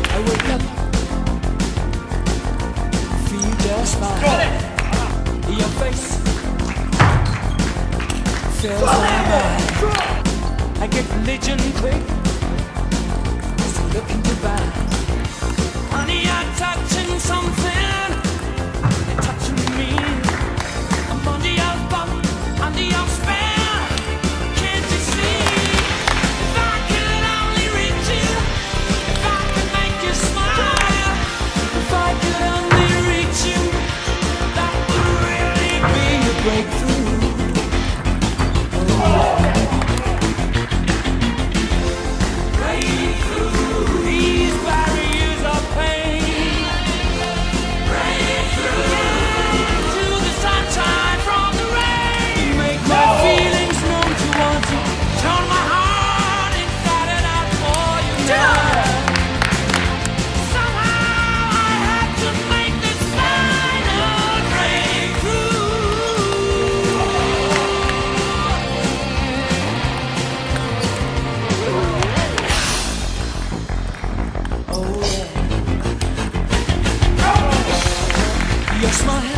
I wake up, feel your smile, your face fills my mind. I get religion quick, just looking goodbye. Honey, you're touching something, you're touching me. I'm under your thumb, under your spell. Can't you see? If I could only reach you, if I could make you smile, if I could only reach you, that would really be a breakthrough. These barriers of pain, to the sunshine from the rain, make my feelings known to want to turn my heart inside and out for you now. Somehow I had to make this final breakthrough. Oh yeah. Your smile